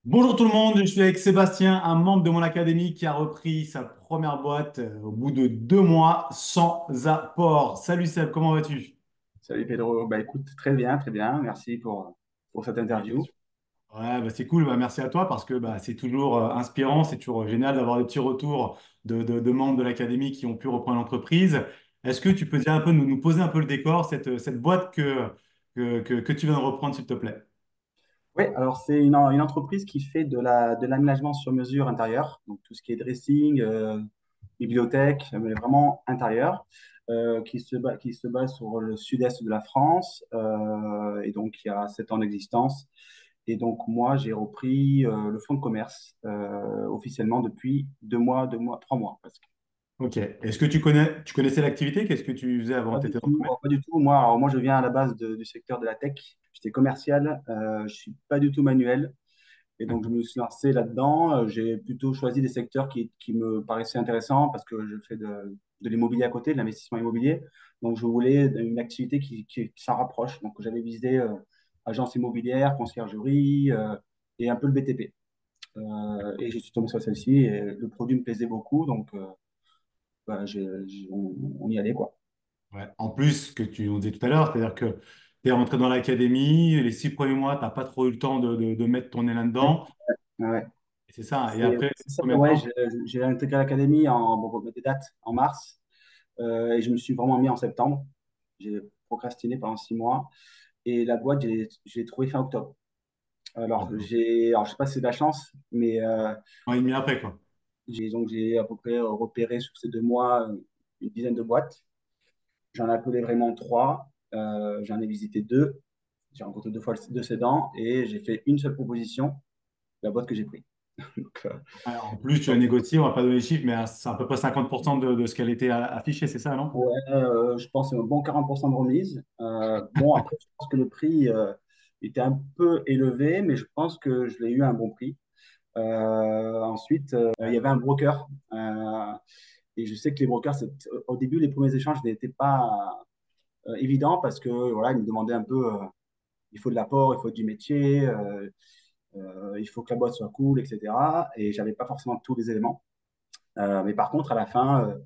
Bonjour tout le monde, je suis avec Sébastien, un membre de mon académie qui a repris sa première boîte au bout de 2 mois sans apport. Salut Seb, comment vas-tu? Salut Pedro. Bah écoute, très bien, très bien. Merci pour cette Ouais, bien interview. sûr. Ouais, c'est cool, merci à toi parce que c'est toujours inspirant, c'est toujours génial d'avoir des petits retours de membres de l'académie qui ont pu reprendre l'entreprise. Est-ce que tu peux dire un peu, nous poser un peu le décor, cette boîte que tu viens de reprendre, s'il te plaît? Oui, alors c'est une entreprise qui fait de l'aménagement sur mesure intérieur, donc tout ce qui est dressing, bibliothèque, mais vraiment intérieur, qui se base sur le sud-est de la France, et donc il y a 7 ans d'existence. Et donc moi, j'ai repris le fonds de commerce officiellement depuis 2 mois, 3 mois presque. Ok. Est-ce que tu connaissais l'activité? Qu'est-ce que tu faisais avant? Pas Tu du étais dans le tout, domaine? pas du tout. Moi, alors moi, je viens à la base du secteur de la tech. J'étais commercial, je suis pas du tout manuel. Et donc, je me suis lancé là-dedans. J'ai plutôt choisi des secteurs qui me paraissaient intéressants parce que je fais de l'immobilier à côté, de l'investissement immobilier. Donc, je voulais une activité qui s'en rapproche. Donc, j'avais visé agence immobilière, conciergerie et un peu le BTP. Et je suis tombé sur celle-ci et le produit me plaisait beaucoup. Donc, on y allait, quoi. Ouais. En plus, ce que on disait tout à l'heure, c'est-à-dire que tu es rentré dans l'académie, les 6 premiers mois, tu n'as pas trop eu le temps de mettre ton nez Ouais, là-dedans. ouais. Et c'est ça. Et C'est après, c'est ça, combien de ouais, temps? j'ai intégré l'académie bon, des dates en mars et je me suis vraiment mis en septembre. J'ai procrastiné pendant 6 mois et la boîte, j'ai trouvé fin octobre. Bon, Alors, je sais pas si c'est de la chance, mais un an et demi après, quoi. j'ai à peu près repéré sur ces 2 mois une dizaine de boîtes. J'en ai appelé vraiment trois. J'en ai visité deux. J'ai rencontré deux fois deux cédants et j'ai fait une seule proposition, la boîte que j'ai prise. Donc, Ouais, en plus, tu as négocié, on va pas donner les chiffres, mais c'est à peu près 50% de ce qu'elle était affichée, c'est ça, non? ouais, je pense un bon 40% de remise. Bon, après, je pense que le prix était un peu élevé, mais je pense que je l'ai eu à un bon prix. Ensuite, il y Ouais. avait un broker. Et je sais que les brokers, au début, les premiers échanges n'étaient pas évidents parce que voilà, ils me demandaient un peu, il faut de l'apport, il faut du métier, il faut que la boîte soit cool, etc. Et j'avais pas forcément tous les éléments. Mais par contre, à la fin,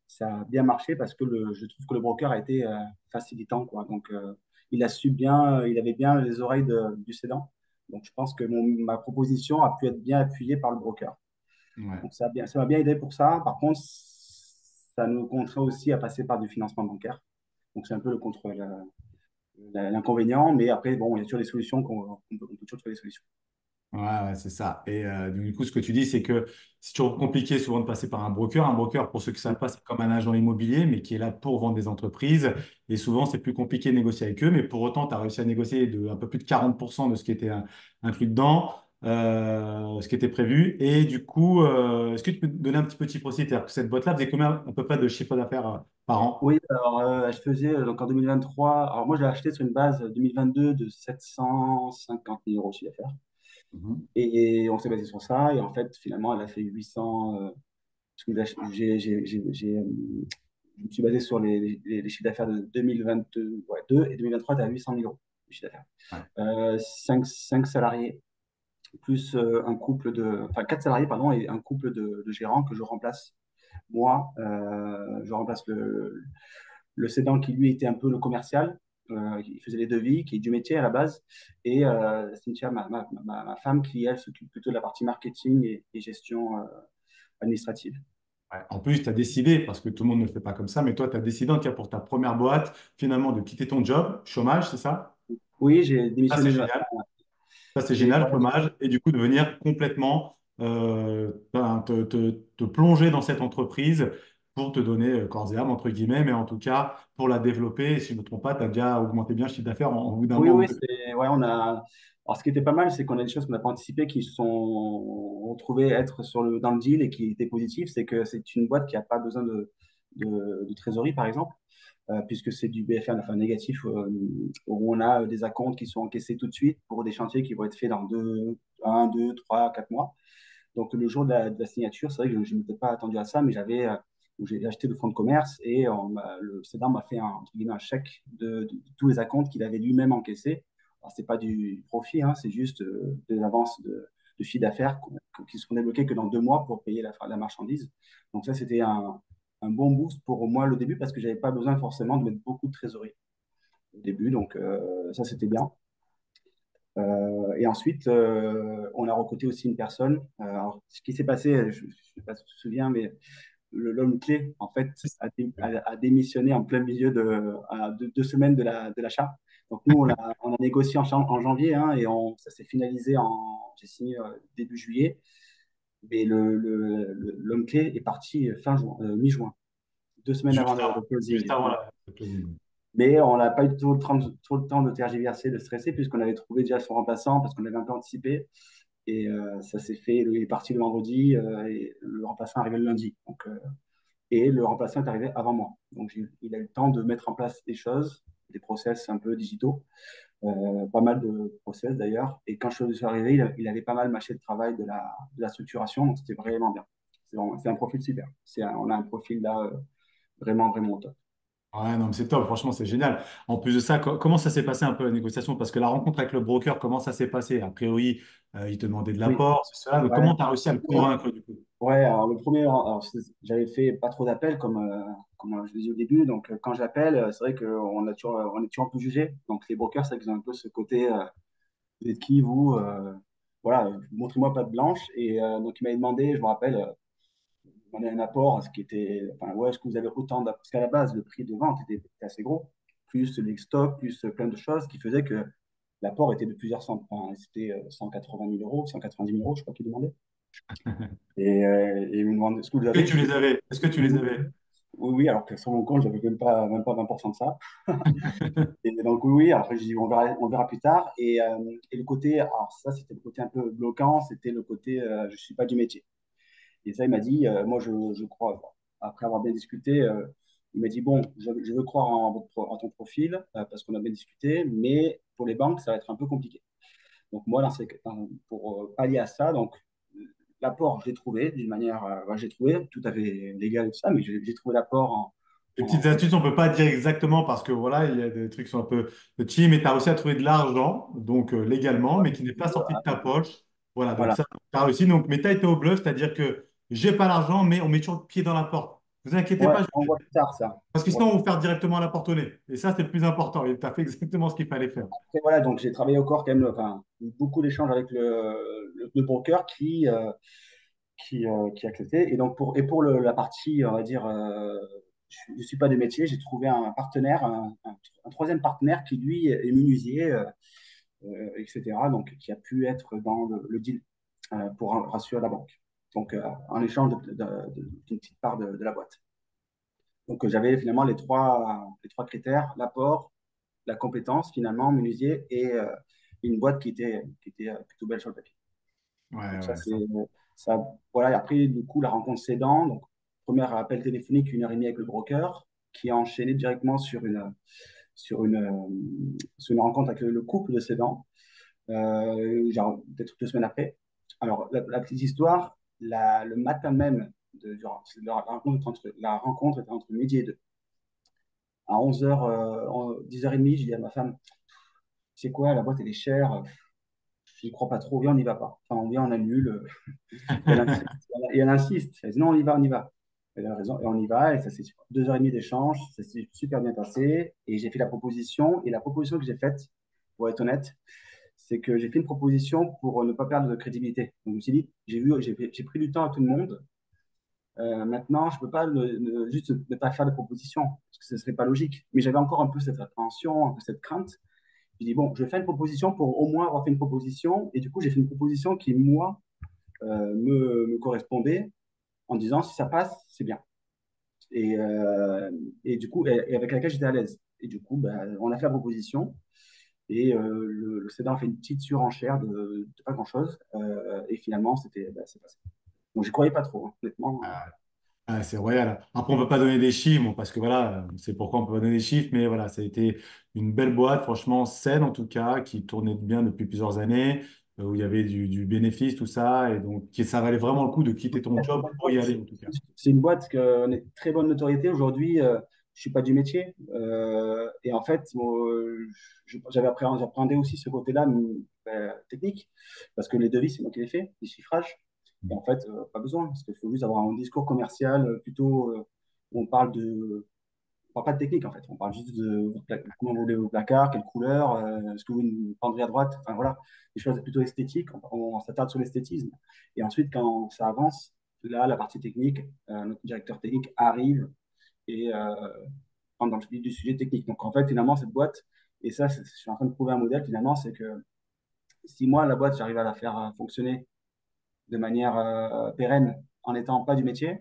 ça a bien marché parce que je trouve que le broker a été facilitant, quoi. Donc, il a su bien, il avait bien les oreilles du cédant. Donc, je pense que ma proposition a pu être bien appuyée par le broker. Ouais. Donc, ça m'a bien aidé pour ça. Par contre, ça nous contraint aussi à passer par du financement bancaire. Donc, c'est un peu l'inconvénient. Mais après, bon, il y a toujours des solutions on peut toujours trouver des solutions. Ouais, ouais, c'est ça. Et du coup, ce que tu dis, c'est que c'est toujours compliqué souvent de passer par un broker. Un broker, pour ceux qui ne savent pas, c'est comme un agent immobilier, mais qui est là pour vendre des entreprises. Et souvent, c'est plus compliqué de négocier avec eux. Mais pour autant, tu as réussi à négocier un peu plus de 40% de ce qui était inclus dedans, ce qui était prévu. Et du coup, est-ce que tu peux te donner un petit peu de chiffre aussi? C'est-à-dire que cette boîte-là faisait combien à peu près de chiffre d'affaires par an? Oui, alors je faisais donc en 2023. Alors moi, je l'ai acheté sur une base 2022 de 750 000 euros de chiffre d'affaires. Mhm. Et on s'est basé sur ça. Et en fait, finalement, elle a fait 800. Parce que je me suis basé sur les chiffres d'affaires de 2022 ouais, 2 et 2023, tu as 800 000 euros de chiffre d'affaires. Ouais. 5 salariés, plus un couple enfin 4 salariés, pardon, et un couple de gérants que je remplace. Moi, je remplace le cédant qui, lui, était un peu le commercial, qui faisait les devis, qui est du métier à la base, et Cynthia, ma femme, qui, elle, s'occupe plutôt de la partie marketing et gestion administrative. Ouais. En plus, tu as décidé, parce que tout le monde ne le fait pas comme ça, mais toi, tu as décidé, en tout cas pour ta première boîte, finalement, de quitter ton job, chômage, c'est ça? Oui, j'ai Ça, c'est démissionné de ma génial. femme. Ça, c'est génial, Voilà, chômage. Et du coup, de venir complètement te plonger dans cette entreprise pour te donner corps et âme, entre guillemets, mais en tout cas, pour la développer. Et si je ne me trompe pas, tu as déjà augmenté bien le chiffre d'affaires en bout d'un oui, mois ou oui, deux. ouais, on a. Alors, ce qui était pas mal, c'est qu'on a des choses qu'on n'a pas anticipées qui sont retrouvées être dans le deal et qui étaient positives. C'est que c'est une boîte qui n'a pas besoin de trésorerie, par exemple, puisque c'est du BFR, enfin négatif, où on a des acomptes qui sont encaissés tout de suite pour des chantiers qui vont être faits dans 1, 2, 3, 4 mois. Donc, le jour de la signature, c'est vrai que je ne m'étais pas attendu à ça, mais j'ai acheté le fonds de commerce et le cédant m'a fait entre guillemets, un chèque de tous les acomptes qu'il avait lui-même encaissés. Alors, c'est pas du profit, hein, c'est juste des avances de chiffre d'affaires qui seront débloqués que dans 2 mois pour payer la marchandise. Donc ça, c'était un bon boost pour moi le début parce que j'avais pas besoin forcément de mettre beaucoup de trésorerie au début. Donc ça, c'était bien. Et ensuite, on a recruté aussi une personne. Alors, ce qui s'est passé, je ne sais pas si tu te souviens, mais l'homme clé, en fait, a démissionné en plein milieu à 2 semaines de l'achat. Donc, nous, on a négocié en janvier, hein, et ça s'est finalisé j'ai signé début juillet. Mais l'homme clé est parti fin juin, mi-juin, 2 semaines avant le Juste closing. avant Donc, la closing. mais on n'a pas eu trop le temps de tergiverser, de stresser, puisqu'on avait trouvé déjà son remplaçant, parce qu'on avait un peu anticipé. Et ça s'est fait, il est parti le vendredi, et le remplaçant est arrivé le lundi. Et le remplaçant est arrivé avant moi. Donc il a eu le temps de mettre en place des choses, des process un peu digitaux, pas mal de process d'ailleurs. Et quand je suis arrivé, il avait pas mal mâché le travail de la structuration, donc c'était vraiment bien. C'est un profil super. On a un profil là vraiment, vraiment top. Ouais, non, mais c'est top, franchement, c'est génial. En plus de ça, comment ça s'est passé un peu la négociation? Parce que la rencontre avec le broker, comment ça s'est passé? A priori, il te demandait de Oui, l'apport, c'est cela. Donc, ouais. comment tu as réussi à le convaincre du coup? Ouais, alors le premier, alors, j'avais fait pas trop d'appels comme je le disais au début. Donc quand j'appelle, c'est vrai on est toujours un peu jugé. Donc les brokers, c'est vrai qu'ils ont un peu ce côté, vous êtes qui vous? Voilà, montrez-moi pas de blanche. Et donc il m'avait demandé, je me rappelle, il m'a demandé un apport, ce qui était, enfin ouais, est-ce que vous avez autant d'apport? Parce qu'à la base, le prix de vente était assez gros, plus les stocks, plus plein de choses qui faisaient que l'apport était de plusieurs centaines. Enfin, c'était 180 000 euros, 190 000 euros, je crois qu'il demandait. Et il me demande, est-ce que vous Est-ce avez? que tu les avais? Est-ce que tu les Oui, avais? oui, alors que sur mon compte, j'avais même pas 20% de ça. Et donc, oui, oui, après, je dis, on verra plus tard. Et le côté, alors ça, c'était le côté un peu bloquant, c'était le côté, je ne suis pas du métier. Et ça, il m'a dit, moi, je crois, bon, après avoir bien discuté, il m'a dit, bon, je veux croire en ton profil, parce qu'on a bien discuté, mais pour les banques, ça va être un peu compliqué. Donc, moi, pour pallier à ça, donc, l'apport, je l'ai trouvé d'une manière, j'ai trouvé tout à fait légal et tout ça, mais j'ai trouvé l'apport Les petites en, astuces, on ne peut pas dire exactement parce que voilà, il y a des trucs qui sont un peu petits, mais tu as réussi à trouver de l'argent, donc légalement, mais qui n'est pas sorti de ta poche. Voilà, donc voilà. ça, tu as réussi. Donc, mais tu as été au bluff, c'est-à-dire que j'ai pas l'argent, mais on met toujours le pied dans la porte. Ne vous inquiétez Ouais, pas, on voit plus tard ça. parce que Ouais. sinon, on va vous faire directement à la porte au nez. Et ça, c'est le plus important. Et tu as fait exactement ce qu'il fallait faire. Et voilà, donc j'ai travaillé au corps quand même, enfin, beaucoup d'échanges avec le broker qui acceptait. Et donc pour la partie, on va dire, je ne suis pas de métier, j'ai trouvé un partenaire, un troisième partenaire qui lui est menuisier, etc. Donc qui a pu être dans le deal pour rassurer la banque. Donc en échange d'une petite part de la boîte. Donc j'avais finalement les trois critères, l'apport, la compétence finalement, menuisier, et une boîte qui était plutôt belle sur le papier. Ouais, Donc ça, ouais, ça. ça, voilà. Et après, du coup, la rencontre s'aidant. Donc, premier appel téléphonique, 1 heure et demie avec le broker, qui a enchaîné directement sur une, sur une rencontre avec le couple de cédants, genre peut-être 2 semaines après. Alors, la petite histoire, le matin même la rencontre était entre midi et 2. À 11h, 10h30, j'ai dit à ma femme, c'est quoi, la boîte elle est chère, je n'y crois pas trop, viens, on n'y va pas. Enfin, on vient, on annule. Et elle insiste. Et elle insiste. Elle dit non, on y va, on y va. Elle a raison. Et on y va. Et ça, c'est 2 heures et demie d'échange. Ça s'est super bien passé. Et j'ai fait la proposition. Et la proposition que j'ai faite, pour être honnête, c'est que j'ai fait une proposition pour ne pas perdre de crédibilité. Donc, je me suis dit, j'ai pris du temps à tout le monde. Maintenant, je ne peux pas juste ne pas faire de proposition, parce que ce ne serait pas logique. Mais j'avais encore un peu cette appréhension, un peu cette crainte. Je dis, bon, je vais faire une proposition pour au moins avoir fait une proposition. Et du coup, j'ai fait une proposition qui, moi, me correspondait en disant, si ça passe, c'est bien. Et du coup, et avec laquelle j'étais à l'aise. Et du coup, ben, on a fait la proposition. Et le cédant a fait une petite surenchère de pas grand-chose. Et finalement, c'est passé. Donc, je croyais pas trop, hein, honnêtement. Ah, c'est royal. Après, on ne peut pas donner des chiffres, bon, parce que voilà, c'est pourquoi on ne peut pas donner des chiffres, mais voilà, ça a été une belle boîte, franchement, saine en tout cas, qui tournait bien depuis plusieurs années, où il y avait du bénéfice, tout ça, et donc ça valait vraiment le coup de quitter ton job pour y aller en tout cas. C'est une boîte qui a une très bonne notoriété aujourd'hui. je suis pas du métier. Et en fait, j'appréhendais aussi ce côté-là technique, parce que les devis, c'est moi qui les fais, les chiffrages. Et en fait, pas besoin, parce qu'il faut juste avoir un discours commercial plutôt où on parle pas de technique en fait, on parle juste de comment vous voulez vos placards, quelle couleur, est-ce que vous une penderie à droite, enfin voilà, des choses plutôt esthétiques, on s'attarde sur l'esthétisme. Et ensuite, quand ça avance, là, la partie technique, notre directeur technique arrive et rentre dans le vif du sujet technique. Donc en fait, finalement, cette boîte, et ça, je suis en train de prouver un modèle finalement, c'est que si moi, la boîte, j'arrive à la faire fonctionner de manière pérenne en n'étant pas du métier,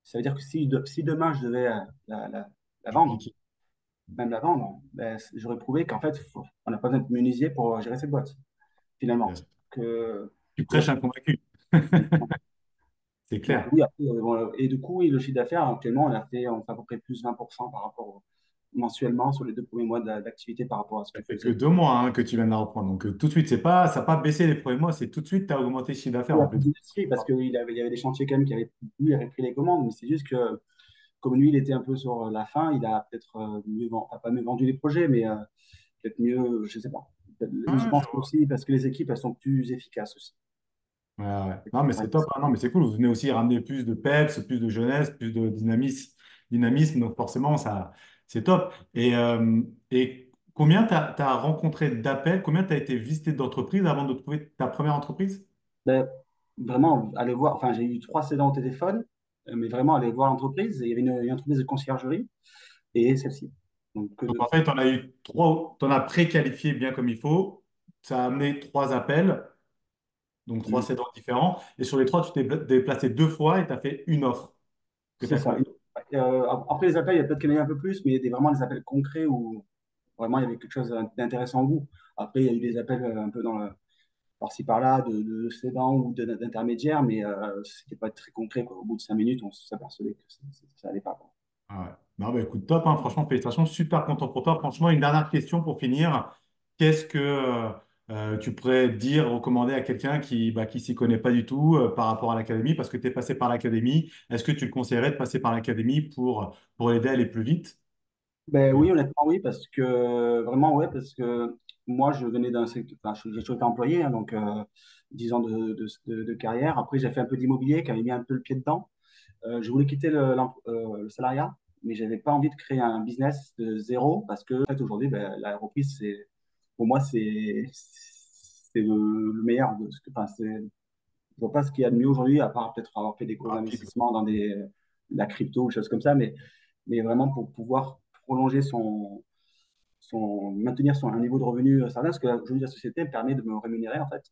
ça veut dire que si demain je devais la vendre, Dupliquer. même la vendre, ben, j'aurais prouvé qu'en fait, on n'a pas besoin de menuisier pour gérer cette boîte, Bien finalement. sûr. Que, Tu tu vois, prêches un convaincu. C'est donc clair. oui, après, voilà. Et du coup, oui, le chiffre d'affaires, actuellement, on fait à peu près plus 20% par rapport mensuellement sur les 2 premiers mois d'activité par rapport à ce Ça que je fait que faisais. 2 mois hein, que tu viens de la reprendre. Donc, tout de suite, ça n'a pas baissé les premiers mois, c'est tout de suite, tu as augmenté le chiffre d'affaires Il a en plus plus. de dossiers parce il y avait des chantiers quand même lui, il avait pris les commandes, mais c'est juste que comme lui, il était un peu sur la fin, il a peut-être pas mieux vendu les projets, mais peut-être mieux, je sais pas. Et je Ah, pense aussi parce que les équipes, elles sont plus efficaces aussi. ouais, ouais. Non, mais Ouais, c'est top. Hein. Non, mais c'est cool. Vous venez aussi ramener plus de peps, plus de jeunesse, plus de dynamisme. Donc, forcément, ça, c'est top. Et combien tu as rencontré d'appels? Combien tu as été visité d'entreprises avant de trouver ta première entreprise? ben, vraiment, aller voir, enfin, j'ai eu 3 cédants au téléphone, mais vraiment aller voir l'entreprise. Et il y avait une entreprise de conciergerie et celle-ci. Donc, Donc, en fait, on a eu trois, tu en as préqualifié bien comme il faut. Ça a amené 3 appels, donc 3 cédants différents. Et sur les trois, tu t'es déplacé 2 fois et tu as fait une offre que tu c'est as ça. close. Après les appels, il y a peut-être qu'il y en a eu un peu plus, mais il y a vraiment des appels concrets où vraiment il y avait quelque chose d'intéressant au bout. Après, il y a eu des appels un peu par-ci par-là de cédants ou d'intermédiaires, mais c'était pas très concret, quoi. Au bout de 5 minutes, on s'apercevait que ça allait pas, quoi. Ah ouais. Non, bah, écoute, top, hein, franchement, félicitations, super content pour toi. Franchement, une dernière question pour finir. Qu'est-ce que tu pourrais dire, recommander à quelqu'un qui s'y connaît pas du tout par rapport à l'académie, parce que tu es passé par l'académie. Est-ce que tu le conseillerais de passer par l'académie pour aider à aller plus vite? Ben Et- oui, honnêtement, oui, parce que vraiment, ouais, parce que moi, je venais d'un secteur, enfin, j'ai toujours été employé, hein, donc 10 ans de carrière. Après, j'ai fait un peu d'immobilier, qui avait mis un peu le pied dedans. Je voulais quitter le salariat, mais j'avais pas envie de créer un business de zéro, parce que en fait, aujourd'hui, ben, la reprise, pour moi, c'est le meilleur de ce que, enfin, je vois pas ce qu'il y a de mieux aujourd'hui, à part peut-être avoir fait des gros Rapide. investissements dans la crypto ou des choses comme ça, mais vraiment pour pouvoir prolonger maintenir un niveau de revenu certain, parce que aujourd'hui, la société me permet de me rémunérer, en fait,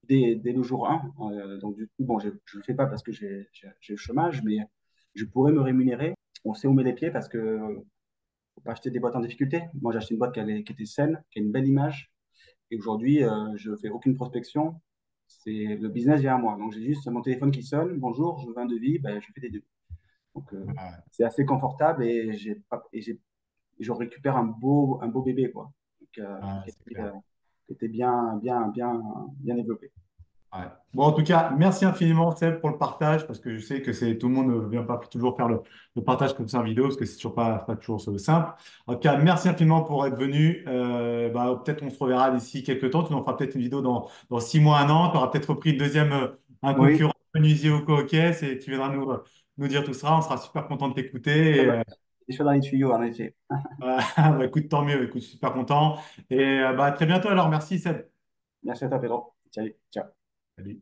dès le jour 1. Donc, du coup, bon, je ne le fais pas parce que j'ai le chômage, mais je pourrais me rémunérer. On sait où met les pieds parce que faut pas acheter des boîtes en difficulté. Moi, j'ai acheté une boîte qui était saine, qui a une belle image. Et aujourd'hui, je fais aucune prospection. C'est le business vient à moi. Donc, j'ai juste mon téléphone qui sonne. Bonjour, je veux un devis. Ben, je fais des devis. Donc, Ouais, c'est assez confortable et je récupère un beau bébé, quoi. Donc, ouais, c'est clair. qui était bien, bien, bien, bien développé. Ouais. Bon, en tout cas, merci infiniment, Seb, pour le partage, parce que je sais que tout le monde ne vient pas toujours faire le partage comme ça en vidéo, parce que c'est toujours pas toujours simple. En tout cas, merci infiniment pour être venu. Peut-être on se reverra d'ici quelques temps. Tu nous feras peut-être une vidéo dans 6 mois, un an. Tu auras peut-être repris un Oui, concurrent menuisier au coquet, et tu viendras nous dire tout ça. On sera super content de t'écouter. ça Et, va. Des choses dans les tuyaux, en effet. écoute, tant mieux. Écoute, super content. Et à très bientôt alors. Merci, Seb. Merci à toi, Pedro. Salut. Ciao. Salut.